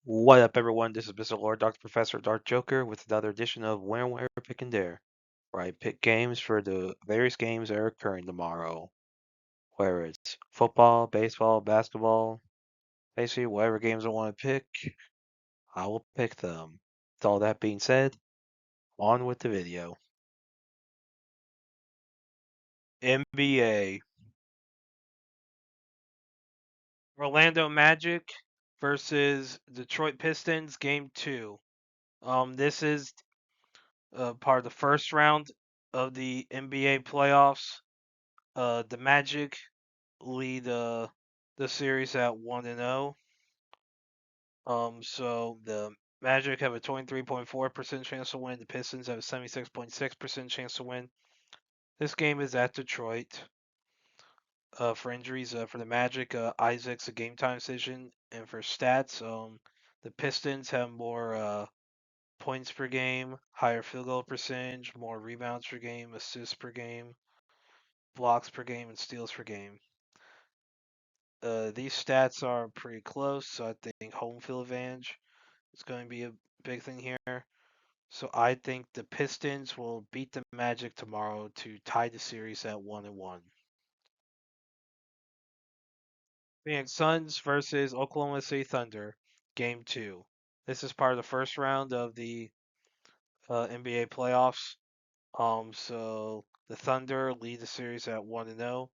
What up, everyone? This is Mr. Lord, Dr. Professor, Dark Joker, with another edition of Where, Pick, and Dare, where I pick games for the various games that are occurring tomorrow. Whether it's football, baseball, basketball, basically whatever games I want to pick, I will pick them. With all that being said, on with the video. NBA. Orlando Magic versus Detroit Pistons, Game 2. This is part of the first round of the NBA playoffs. The Magic lead the series at 1-0. So the Magic have a 23.4% chance to win. The Pistons have a 76.6% chance to win. This game is at Detroit. For injuries, for the Magic, Isaac's a game time decision, and for stats, the Pistons have more points per game, higher field goal percentage, more rebounds per game, assists per game, blocks per game, and steals per game. These stats are pretty close, so I think home field advantage is going to be a big thing here. So I think the Pistons will beat the Magic tomorrow to tie the series at 1-1. Phoenix Suns versus Oklahoma City Thunder, Game 2. This is part of the first round of the NBA playoffs. So the Thunder lead the series at 1-0.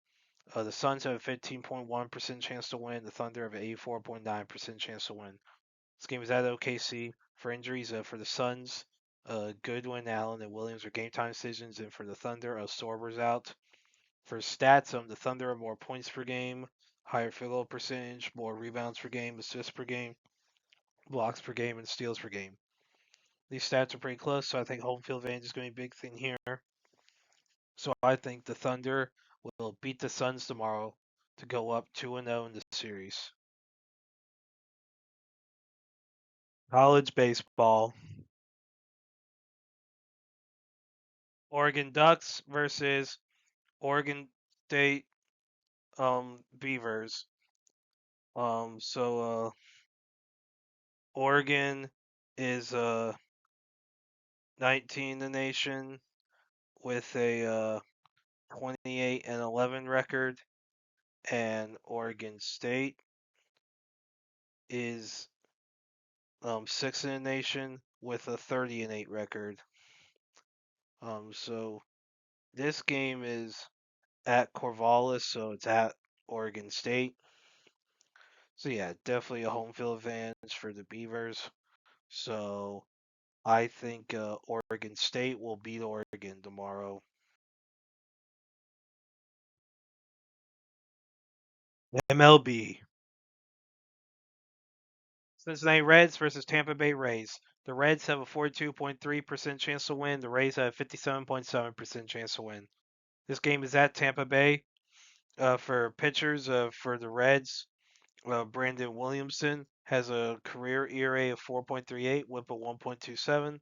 The Suns have a 15.1% chance to win. The Thunder have an 84.9% chance to win. This game is at OKC. For injuries, for the Suns, Goodwin, Allen, and Williams are game time decisions, and for the Thunder, Sorber's out. For stats, the Thunder have more points per game, higher field goal percentage, more rebounds per game, assists per game, blocks per game, and steals per game. These stats are pretty close, so I think home field advantage is going to be a big thing here. So I think the Thunder will beat the Suns tomorrow to go up 2-0 in the series. College baseball. Oregon Ducks versus Oregon State Beavers. Oregon is 19 in the nation with a 28-11 record, and Oregon State is 6 in the nation with a 30-8 record. So this game is at Corvallis, so it's at Oregon State. So yeah, definitely a home field advantage for the Beavers. So I think Oregon State will beat Oregon tomorrow. MLB. Cincinnati Reds versus Tampa Bay Rays. The Reds have a 42.3% chance to win. The Rays have a 57.7% chance to win. This game is at Tampa Bay. For pitchers, for the Reds, Brandon Williamson has a career ERA of 4.38, WHIP of 1.27.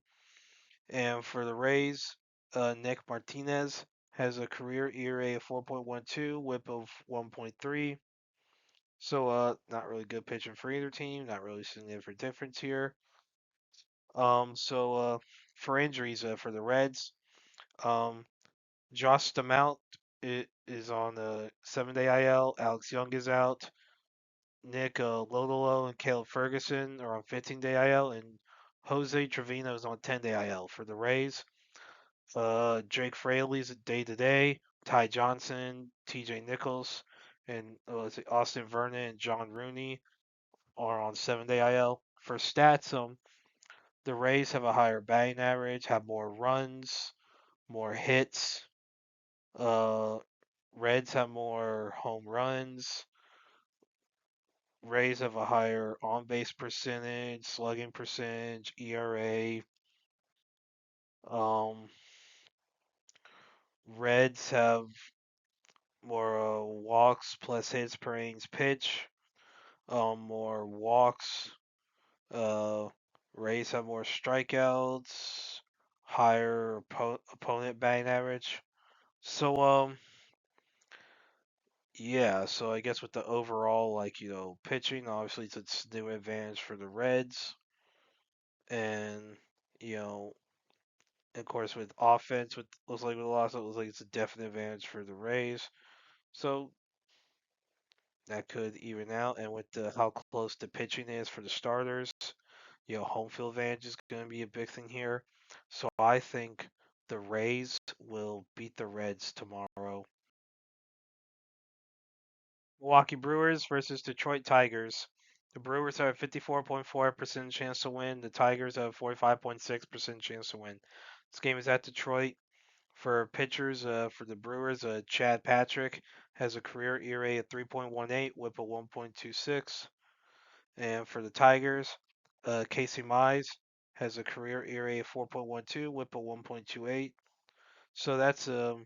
And for the Rays, Nick Martinez has a career ERA of 4.12, WHIP of 1.3. So not really good pitching for either team. Not really significant difference here. So for injuries, for the Reds, um, Josh Stamount is on the 7-day IL. Alex Young is out. Nick Lodolo and Caleb Ferguson are on 15-day IL, and Jose Trevino is on 10-day IL for the Rays. Drake Fraley's day to day. Ty Johnson, T.J. Nichols, and Austin Vernon and John Rooney are on 7-day IL. For stats, the Rays have a higher batting average, have more runs, more hits. Uh, Reds have more home runs. Rays have a higher on base percentage, slugging percentage, ERA. Um, Reds have more walks plus hits per innings pitch. More walks. Uh, Rays have more strikeouts, higher opponent batting average. So Yeah, so I guess with the overall, pitching, obviously it's a new advantage for the Reds. And, you know, of course, with offense, with looks like with a loss, it looks like it's a definite advantage for the Rays. So that could even out. And with how close the pitching is for the starters, home field advantage is going to be a big thing here. So I think the Rays will beat the Reds tomorrow. Milwaukee Brewers versus Detroit Tigers. The Brewers have a 54.4% chance to win. The Tigers have a 45.6% chance to win. This game is at Detroit. For pitchers, for the Brewers, Chad Patrick has a career ERA of 3.18, WHIP of 1.26. And for the Tigers, Casey Mize has a career ERA of 4.12, WHIP of 1.28. So that's you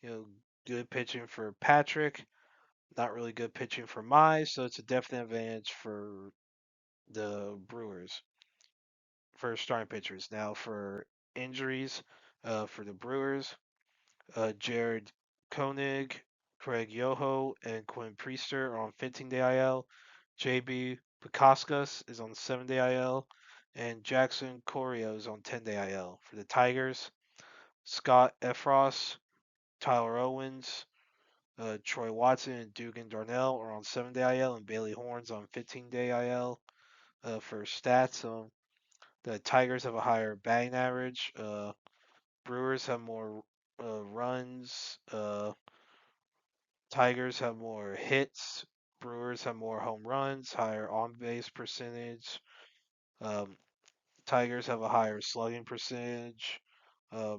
know good pitching for Patrick. Not really good pitching for Mize, so it's a definite advantage for the Brewers for starting pitchers. Now for injuries, for the Brewers, Jared Koenig, Craig Yoho, and Quinn Priester are on 15-day IL. JB Picascus is on 7-day IL, and Jackson Corio is on 10-day IL. For the Tigers, Scott Efros, Tyler Owens, Troy Watson, and Dugan Darnell are on 7-day IL, and Bailey Horns on 15-day IL. For stats, the Tigers have a higher batting average. Brewers have more runs. Tigers have more hits. Brewers have more home runs, higher on base percentage. Um, Tigers have a higher slugging percentage.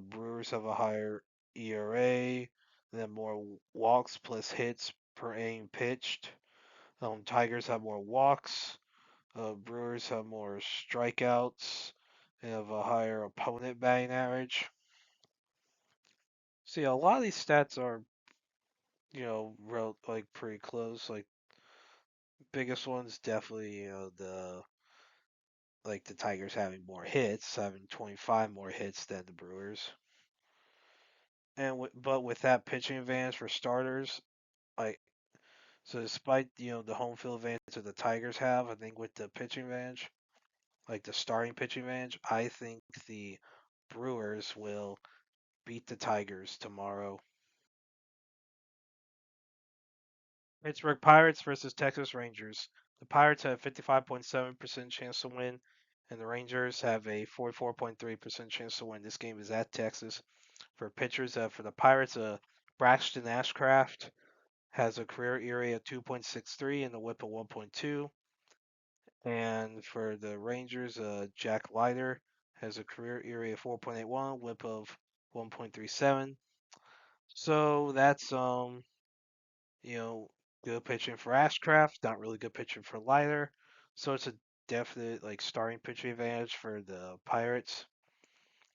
Brewers have a higher ERA. Then more walks plus hits per inning pitched. Tigers have more walks. Brewers have more strikeouts and have a higher opponent batting average. See, a lot of these stats are, like pretty close. Like biggest ones definitely, the Tigers having more hits, having 25 more hits than the Brewers. And but with that pitching advantage for starters, like so despite the home field advantage that the Tigers have, I think with the pitching advantage, like the starting pitching advantage, I think the Brewers will beat the Tigers tomorrow. Pittsburgh Pirates versus Texas Rangers. The Pirates have a 55.7% chance to win, and the Rangers have a 44.3% chance to win. This game is at Texas. For pitchers, for the Pirates, Braxton Ashcraft has a career ERA of 2.63 and a WHIP of 1.2. And for the Rangers, Jack Leiter has a career ERA of 4.81, WHIP of 1.37. So that's you know, good pitching for Ashcraft, not really good pitching for Leiter. So it's a definite starting pitching advantage for the Pirates.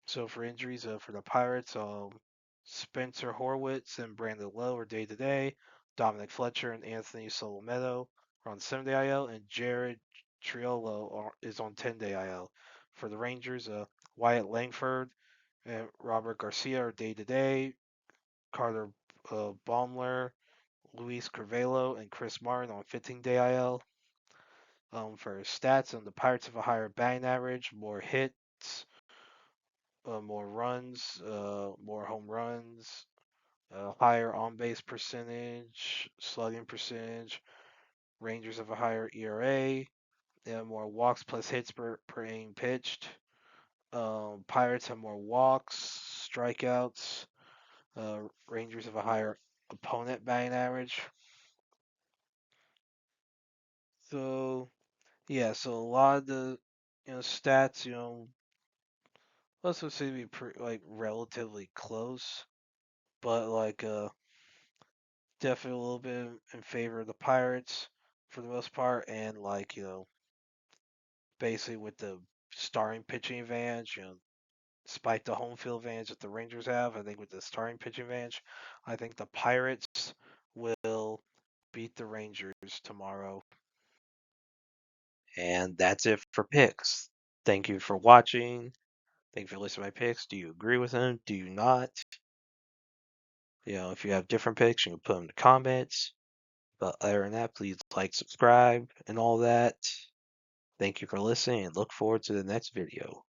So for injuries, for the Pirates, Spencer Horwitz and Brandon Lowe are day to day. Dominic Fletcher and Anthony Solometo are on 7-day IL, and Jared Triolo is on 10-day IL. For the Rangers, Wyatt Langford and Robert Garcia are day to day. Carter Baumler, Luis Carvalho, and Chris Martin on 15-day IL. For stats, the Pirates have a higher batting average, more hits, more runs, more home runs, higher on base percentage, slugging percentage. Rangers have a higher ERA. They have more walks plus hits per inning pitched. Pirates have more walks, strikeouts. Rangers have a higher opponent batting average. So yeah, so a lot of the stats, let's just say be relatively close, but definitely a little bit in favor of the Pirates for the most part, and basically with the starting pitching advantage, despite the home field advantage that the Rangers have, I think with the starting pitching advantage, I think the Pirates will beat the Rangers tomorrow. And that's it for picks. Thank you for watching. Thank you for listening to my picks. Do you agree with them? Do you not? If you have different picks, you can put them in the comments. But other than that, please like, subscribe, and all that. Thank you for listening, and look forward to the next video.